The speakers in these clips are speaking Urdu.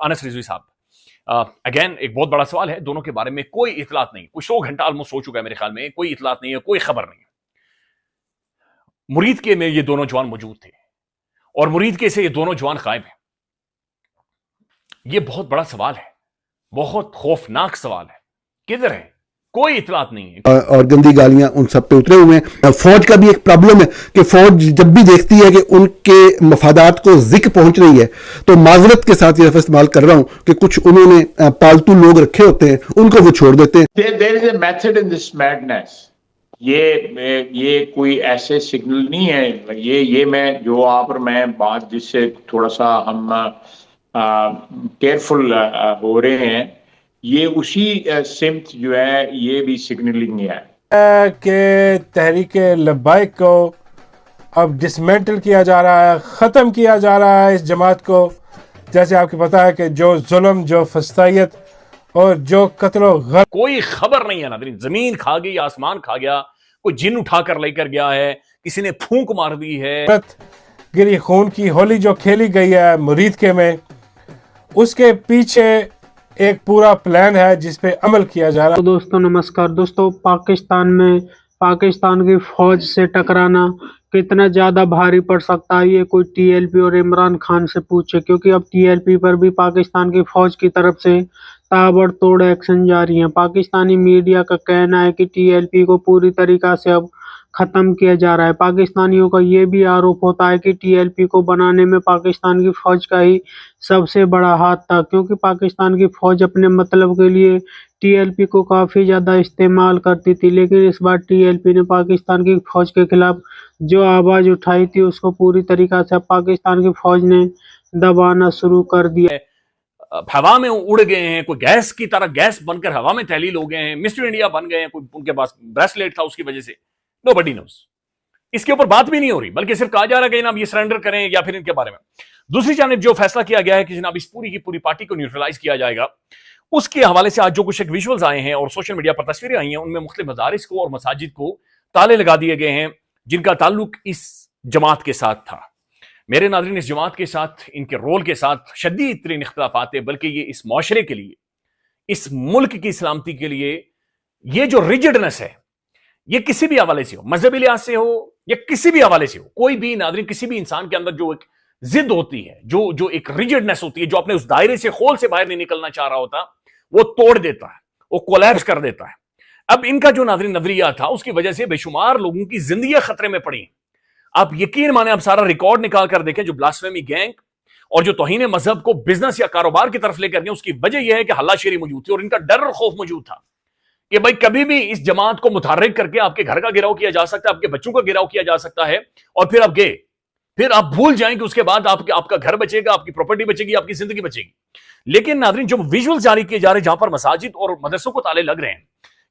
انس رضوی صاحب، اگین ایک بہت بڑا سوال ہے، دونوں کے بارے میں کوئی اطلاعات نہیں، کوئی 100 گھنٹہ آلموسٹ ہو چکا ہے میرے خیال میں، کوئی اطلاعات نہیں ہے، کوئی خبر نہیں ہے۔ مرید کے میں یہ دونوں جوان موجود تھے اور مرید کے سے یہ دونوں جوان غائب ہیں۔ یہ بہت بڑا سوال ہے، بہت خوفناک سوال ہے، کدھر ہے؟ کوئی اطلاعات نہیں ہے، اور گندی گالیاں ان سب پہ اترے ہوئے ہیں۔ فوج کا بھی ایک پرابلم ہے کہ فوج جب بھی دیکھتی ہے کہ ان کے مفادات کو ذکر پہنچ رہی ہے تو معذرت کے ساتھ یہ لفظ استعمال کر رہا ہوں کہ کچھ انہوں نے پالتو لوگ رکھے ہوتے ہیں، ان کو وہ چھوڑ دیتے ہیں۔ There is a method in this madness. یہ کوئی ایسے سگنل نہیں ہے، یہ میں جو آپ اور میں بات جس سے تھوڑا سا ہم کیئرفل ہو رہے ہیں، یہ اسی سمت جو ہے یہ بھی سگنلنگ ہے کہ تحریک لبیک کو اب ڈسمینٹل کیا جا رہا ہے، ختم کیا جا رہا ہے اس جماعت کو۔ جیسے آپ کو پتا ہے کہ جو ظلم، جو فسطائیت اور جو قتل و غارت، کوئی خبر نہیں ہے ناظرین، زمین کھا گئی، آسمان کھا گیا، کوئی جن اٹھا کر لے کر گیا ہے، کسی نے پھونک مار دی ہے، گری خون کی ہولی جو کھیلی گئی ہے مرید کے میں، اس کے پیچھے ایک پورا پلان ہے جس پہ عمل کیا جا رہا ہے۔ دوستو نمسکار دوستو، پاکستان میں پاکستان کی فوج سے ٹکرانا کتنا زیادہ بھاری پڑ سکتا ہے، یہ کوئی ٹی ایل پی اور عمران خان سے پوچھے، کیونکہ اب ٹی ایل پی پر بھی پاکستان کی فوج کی طرف سے تابڑ توڑ ایکشن جاری ہیں۔ پاکستانی میڈیا کا کہنا ہے کہ ٹی ایل پی کو پوری طریقہ سے اب ختم کیا جا رہا ہے۔ پاکستانیوں کا یہ بھی آروپ ہوتا ہے کہ ٹی ایل پی کو بنانے میں پاکستان کی فوج کا ہی سب سے بڑا ہاتھ تھا، کیونکہ پاکستان کی فوج اپنے مطلب کے لیے ٹی ایل پی کو کافی زیادہ استعمال کرتی تھی، لیکن اس بار ٹی ایل پی نے پاکستان کی فوج کے خلاف جو آواز اٹھائی تھی اس کو پوری طریقہ سے پاکستان کی فوج نے دبانا شروع کر دیا۔ ہوا میں اڑ گئے ہیں، کوئی گیس کی طرح گیس بن کر ہوا میں تحلیل ہو گئے ہیں، مسٹر انڈیا بن گئے ہیں، کوئی ان کے پاس بریسلیٹ تھا اس کی وجہ سے، nobody knows۔ اس کے اوپر بات بھی نہیں ہو رہی، بلکہ صرف کہا جا رہا ہے کہ جناب یہ سرنڈر کریں یا پھر ان کے بارے میں۔ دوسری جانب جو فیصلہ کیا گیا ہے کہ جناب اس پوری کی پوری پارٹی کو نیوٹرلائز کیا جائے گا، اس کے حوالے سے آج جو کچھ ایک ویژولز آئے ہیں اور سوشل میڈیا پر تصویریں آئی ہیں، ان میں مختلف مدارس کو اور مساجد کو تالے لگا دیے گئے ہیں جن کا تعلق اس جماعت کے ساتھ تھا۔ میرے ناظرین، اس جماعت کے ساتھ، ان کے رول کے ساتھ شدید ترین اختلافات ہیں، بلکہ یہ اس معاشرے کے لیے، اس ملک کی سلامتی کے لیے یہ جو ریجڈنس ہے، یہ کسی بھی حوالے سے ہو، مذہبی لحاظ سے ہو یا کسی بھی حوالے سے ہو، کوئی بھی ناظرین کسی بھی انسان کے اندر جو ایک ضد ہوتی ہے، جو ایک ریجڈنس ہوتی ہے، جو اپنے اس دائرے سے خول سے باہر نہیں نکلنا چاہ رہا ہوتا، وہ توڑ دیتا ہے، وہ کولیپس کر دیتا ہے۔ اب ان کا جو ناظرین نظریہ تھا، اس کی وجہ سے بے شمار لوگوں کی زندگیاں خطرے میں پڑی ہیں۔ آپ یقین مانیں، آپ سارا ریکارڈ نکال کر دیکھیں، جو بلاسفیمی گینگ اور جو توہین مذہب کو بزنس یا کاروبار کی طرف لے کر گئے، اس کی وجہ یہ ہے کہ ہلہ شیری موجود تھی اور ان کا ڈر اور خوف موجود تھا کہ بھائی کبھی بھی اس جماعت کو متحرک کر کے آپ کے گھر کا گھراؤ کیا جا سکتا ہے، آپ کے بچوں کا گھراؤ کیا جا سکتا ہے، اور پھر آپ گئے، پھر آپ بھول جائیں کہ اس کے بعد آپ کا گھر بچے گا، آپ کی پراپرٹی بچے گی، آپ کی زندگی بچے گی۔ لیکن ناظرین، جو ویژول جاری کیے جا رہے ہیں جہاں پر مساجد اور مدرسوں کو تالے لگ رہے ہیں،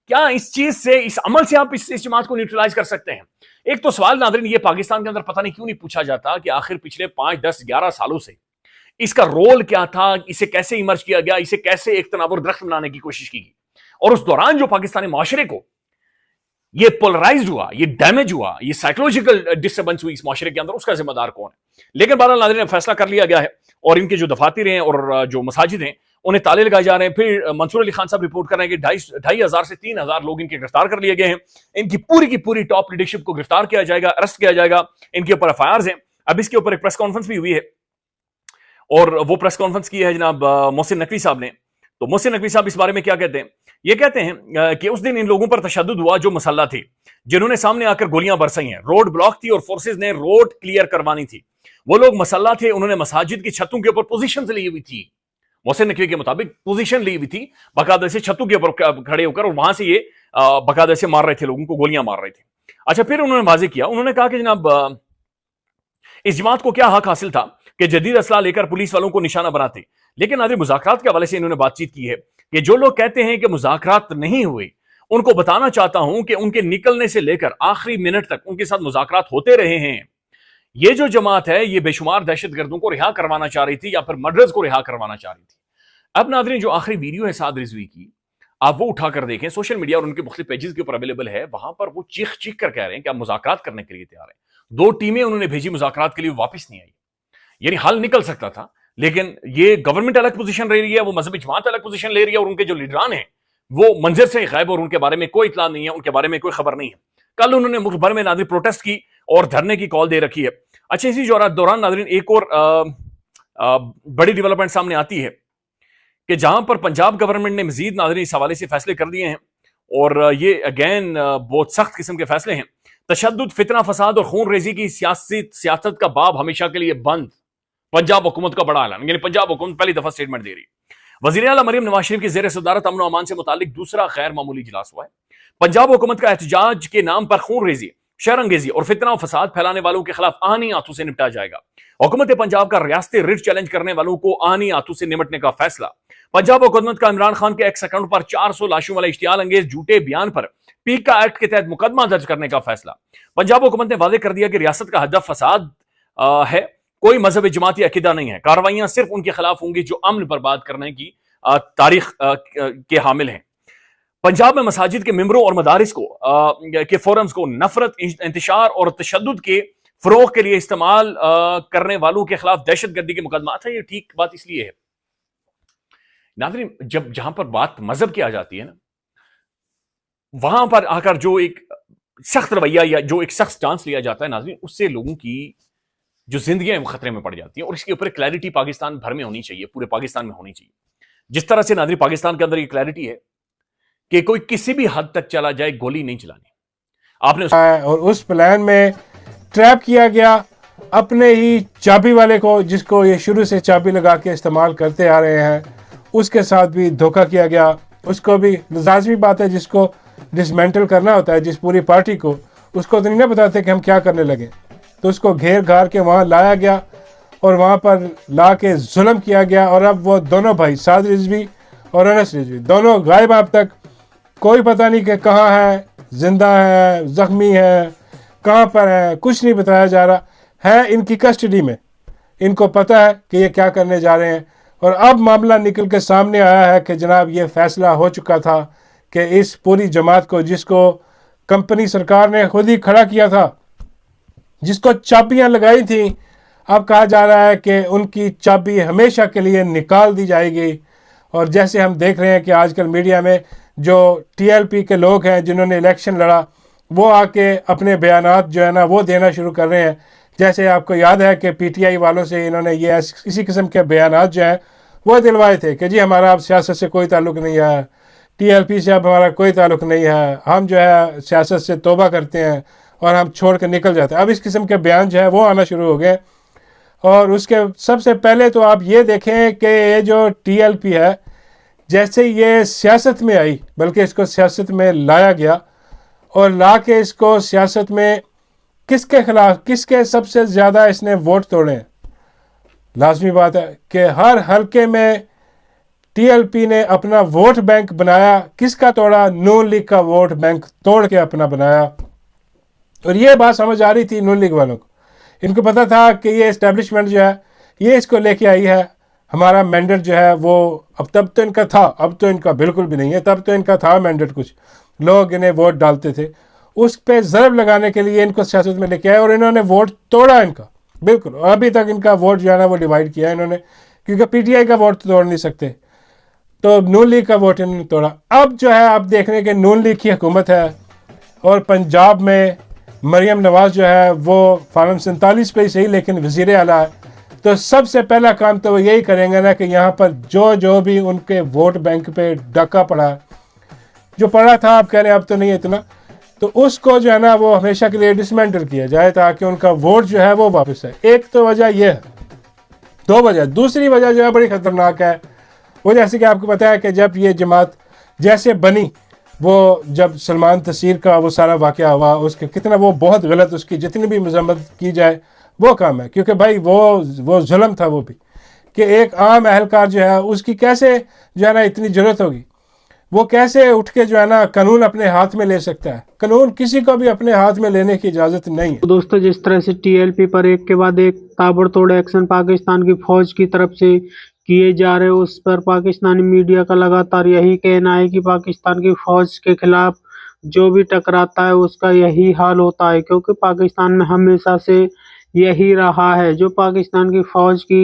کیا اس چیز سے، اس عمل سے آپ اس جماعت کو نیوٹرلائز کر سکتے ہیں؟ ایک تو سوال ناظرین یہ پاکستان کے اندر پتہ نہیں کیوں نہیں پوچھا جاتا کہ آخر پچھلے 5، 10، 11 سالوں سے اس کا رول کیا تھا، اسے کیسے ایمرج کیا گیا، اسے کیسے ایک تناور درخت بنانے کی کوشش کی گئی، اور اس دوران جو پاکستانی معاشرے کو یہ پولرائزڈ ہوا، یہ ڈیمیج ہوا، یہ سائیکولوجیکل ڈسٹربنس ہوئی اس معاشرے کے اندر، اس کا ذمہ دار کون ہے؟ لیکن بہرحال ناظرین فیصلہ کر لیا گیا ہے اور ان کے جو دفاتر ہیں اور جو مساجد ہیں انہیں تالے لگائے جا رہے ہیں۔ پھر منصور علی خان صاحب رپورٹ کر رہے ہیں کہ 2,500 سے 3,000 لوگ ان کے گرفتار کر لیے گئے ہیں، ان کی پوری ٹاپ لیڈرشپ کو گرفتار کیا جائے گا، ارسٹ کیا جائے گا، ان کے اوپر ایف آئی آرز ہیں۔ اب اس کے اوپر ایک پریس کانفرنس بھی ہوئی ہے اور وہ پریس کانفرنس کی ہے جناب محسن نقوی صاحب نے۔ تو محسن نقوی صاحب اس بارے میں کیا کہتے ہیں؟ یہ کہتے ہیں کہ اس دن ان لوگوں پر تشدد ہوا جو مسلح تھے، جنہوں نے سامنے آ کر گولیاں برسائی ہیں، روڈ بلاک تھی اور فورسز نے روڈ کلیئر کروانی تھی۔ وہ لوگ مسلح تھے، انہوں نے مساجد کی چھتوں کے اوپر پوزیشنز لی ہوئی تھی، محسن نقوی کے مطابق پوزیشن لی ہوئی تھی باقاعدہ سے چھتوں کے اوپر کھڑے ہو کر، اور وہاں سے یہ باقاعدہ سے مار رہے تھے، لوگوں کو گولیاں مار رہے تھے۔ اچھا، پھر انہوں نے واضح کیا، انہوں نے کہا کہ جناب اس جماعت کو کیا حق حاصل تھا کہ جدید اسلحہ لے کر پولیس والوں کو نشانہ بناتے، لیکن آج مذاکرات کے حوالے سے انہوں نے بات چیت کی ہے کہ جو لوگ کہتے ہیں کہ مذاکرات نہیں ہوئے، ان کو بتانا چاہتا ہوں کہ ان کے نکلنے سے لے کر آخری منٹ تک ان کے ساتھ مذاکرات ہوتے رہے ہیں۔ یہ جو جماعت ہے یہ بے شمار دہشت گردوں کو رہا کروانا چاہ رہی تھی یا پھر مرڈرز کو رہا کروانا چاہ رہی تھی۔ اب ناظرین جو آخری ویڈیو ہے سعد رضوی کی، آپ وہ اٹھا کر دیکھیں، سوشل میڈیا اور ان کے مختلف پیجز کے اوپر اویلیبل ہے، وہاں پر وہ چیخ چیخ کر کہہ رہے ہیں کہ آپ مذاکرات کرنے کے لیے تیار ہیں۔ 2 ٹیمیں انہوں نے بھیجی مذاکرات کے لیے، واپس نہیں آئی، یعنی حل نکل سکتا تھا لیکن یہ گورنمنٹ الگ پوزیشن لے رہی ہے, وہ مذہبی جماعت الگ پوزیشن لے رہی ہے, اور ان کے جو لیڈران ہیں وہ منظر سے غائب, اور ان کے بارے میں کوئی اطلاع نہیں ہے, ان کے بارے میں کوئی خبر نہیں ہے. کل انہوں نے ملک بھر میں ناظرین پروٹیسٹ کی اور دھرنے کی کال دے رکھی ہے. اچھا, اسی دوران ناظرین ایک اور بڑی ڈیولپمنٹ سامنے آتی ہے کہ جہاں پر پنجاب گورنمنٹ نے مزید ناظرین اس حوالے سے فیصلے کر دیے ہیں, اور یہ اگین بہت سخت قسم کے فیصلے ہیں. تشدد, فتنہ فساد اور خون ریزی کی سیاست کا باب ہمیشہ کے لیے بند. پنجاب حکومت کا بڑا اعلان, یعنی پنجاب حکومت پہلی دفعہ سٹیٹمنٹ دے رہی. وزیر اعلیٰ مریم نواز شریف کی زیر صدارت امن و امان سے متعلق دوسرا غیر معمولی اجلاس ہوا ہے. پنجاب حکومت کا احتجاج کے نام پر خون ریزی, شر انگیزی اور فتنہ و فساد پھیلانے والوں کے خلاف آہنی ہاتھوں سے نپٹا جائے گا. حکومت پنجاب کا ریاستی ریٹ چیلنج کرنے والوں کو آہنی ہاتھوں سے نمٹنے کا فیصلہ. پنجاب حکومت کا عمران خان کے ایکس اکاؤنٹ پر 400 لاشوں والا اشتعال انگیز جھوٹے بیان پر پیکا ایکٹ کے تحت مقدمہ درج کرنے کا فیصلہ. پنجاب حکومت نے واضح کر دیا کہ ریاست کا ہدف فساد ہے, کوئی مذہبی جماعتی عقیدہ نہیں ہے. کارروائیاں صرف ان کے خلاف ہوں گی جو امن برباد کرنے کی تاریخ کے حامل ہیں. پنجاب میں مساجد کے ممبروں اور مدارس کے فورمز کو نفرت, انتشار اور تشدد کے فروغ کے لیے استعمال کرنے والوں کے خلاف دہشت گردی کے مقدمات ہیں. یہ ٹھیک بات اس لیے ہے ناظرین, جہاں پر بات مذہب کی آ جاتی ہے نا, وہاں پر آ کر جو ایک سخت رویہ یا جو ایک سخت چانس لیا جاتا ہے ناظرین, اس سے لوگوں کی جو زندگیاں خطرے میں پڑ جاتی ہیں. اور اس کے اوپر کلیئرٹی پاکستان بھر میں ہونی چاہیے, پورے پاکستان میں ہونی چاہیے. جس طرح سے ناظرین پاکستان کے اندر یہ کلیئرٹی ہے کہ کوئی کسی بھی حد تک چلا جائے گولی نہیں چلانی. آپ نے اور اس پلان میں ٹریپ کیا گیا اپنے ہی چابی والے کو, جس کو یہ شروع سے چابی لگا کے استعمال کرتے آ رہے ہیں, اس کے ساتھ بھی دھوکہ کیا گیا. اس کو بھی لازمی بات ہے, جس کو ڈسمینٹل کرنا ہوتا ہے جس پوری پارٹی کو, اس کو تو نہیں نہ بتاتے کہ ہم کیا کرنے لگے. تو اس کو گھیر گھار کے وہاں لایا گیا اور وہاں پر لا کے ظلم کیا گیا. اور اب وہ دونوں بھائی سعد رضوی اور انس رضوی دونوں غائب. اب تک کوئی پتہ نہیں کہ کہاں ہے, زندہ ہے, زخمی ہے, کہاں پر ہے, کچھ نہیں بتایا جا رہا ہے. ان کی کسٹڈی میں, ان کو پتہ ہے کہ یہ کیا کرنے جا رہے ہیں. اور اب معاملہ نکل کے سامنے آیا ہے کہ جناب یہ فیصلہ ہو چکا تھا کہ اس پوری جماعت کو, جس کو کمپنی سرکار نے خود ہی کھڑا کیا تھا, جس کو چابیاں لگائی تھیں, اب کہا جا رہا ہے کہ ان کی چابی ہمیشہ کے لیے نکال دی جائے گی. اور جیسے ہم دیکھ رہے ہیں کہ آج کل میڈیا میں جو ٹی ایل پی کے لوگ ہیں جنہوں نے الیکشن لڑا, وہ آ کے اپنے بیانات جو ہے نا وہ دینا شروع کر رہے ہیں. جیسے آپ کو یاد ہے کہ پی ٹی آئی والوں سے انہوں نے یہ اسی قسم کے بیانات جو ہیں وہ دلوائے تھے کہ جی ہمارا اب سیاست سے کوئی تعلق نہیں ہے, ٹی ایل پی سے اب ہمارا کوئی تعلق نہیں ہے, ہم جو ہے سیاست سے توبہ کرتے ہیں اور ہم چھوڑ کے نکل جاتے ہیں. اب اس قسم کے بیان جو ہے وہ آنا شروع ہو گئے. اور اس کے سب سے پہلے تو آپ یہ دیکھیں کہ یہ جو ٹی ایل پی ہے, جیسے یہ سیاست میں آئی, بلکہ اس کو سیاست میں لایا گیا, اور لا کے اس کو سیاست میں کس کے خلاف, کس کے سب سے زیادہ اس نے ووٹ توڑے ہیں. لازمی بات ہے کہ ہر حلقے میں ٹی ایل پی نے اپنا ووٹ بینک بنایا. کس کا توڑا؟ نون لیگ کا ووٹ بینک توڑ کے اپنا بنایا. اور یہ بات سمجھ آ رہی تھی نون لیگ والوں کو, ان کو پتا تھا کہ یہ اسٹیبلشمنٹ جو ہے یہ اس کو لے کے آئی ہے, ہمارا مینڈیٹ جو ہے وہ اب تب تو ان کا تھا, اب تو ان کا بالکل بھی نہیں ہے, تب تو ان کا تھا مینڈیٹ, کچھ لوگ انہیں ووٹ ڈالتے تھے, اس پہ ضرب لگانے کے لیے ان کو سیاست میں لے کے آئے. اور انہوں نے ووٹ توڑا ان کا بالکل, اور ابھی تک ان کا ووٹ جو ہے نا وہ ڈیوائیڈ کیا انہوں نے, کیونکہ پی ٹی آئی کا ووٹ توڑ نہیں سکتے, تو نون لیگ کا ووٹ انہوں نے توڑا. اب جو ہے آپ دیکھ رہے ہیں کہ نون لیگ کی حکومت ہے, اور پنجاب میں مریم نواز جو ہے وہ فارم 47 پہ ہی صحیح لیکن وزیر اعلیٰ ہے. تو سب سے پہلا کام تو وہ یہی کریں گے نا کہ یہاں پر جو بھی ان کے ووٹ بینک پہ ڈاکہ پڑا, جو پڑا تھا آپ کہہ رہے ہیں اب تو نہیں اتنا, تو اس کو جو ہے نا وہ ہمیشہ کے لیے ڈسمینٹل کیا جائے تاکہ ان کا ووٹ جو ہے وہ واپس آئے. ایک تو وجہ یہ ہے, دو وجہ. دوسری وجہ جو ہے بڑی خطرناک ہے, وہ جیسے کہ آپ کو پتا ہے کہ جب یہ جماعت جیسے بنی, وہ جب سلمان تسیر کا وہ سارا واقعہ ہوا, اس کے کتنا وہ بہت غلط, اس کی جتنی بھی مذمت کی جائے وہ کام ہے, کیونکہ بھائی وہ ظلم تھا وہ بھی, کہ ایک عام اہلکار جو ہے اس کی کیسے جو ہے نا اتنی ضرورت ہوگی, وہ کیسے اٹھ کے جو ہے نا قانون اپنے ہاتھ میں لے سکتا ہے. قانون کسی کو بھی اپنے ہاتھ میں لینے کی اجازت نہیں ہے. دوستو جس طرح سے ٹی ایل پی پر ایک کے بعد ایک تابڑ توڑ ایکشن پاکستان کی فوج کی طرف سے کیے جا رہے, اس پر پاکستانی میڈیا کا لگاتار یہی کہنا ہے کہ پاکستان کی فوج کے خلاف جو بھی ٹکراتا ہے اس کا یہی حال ہوتا ہے, کیونکہ پاکستان میں ہمیشہ سے یہی رہا ہے. جو پاکستان کی فوج کی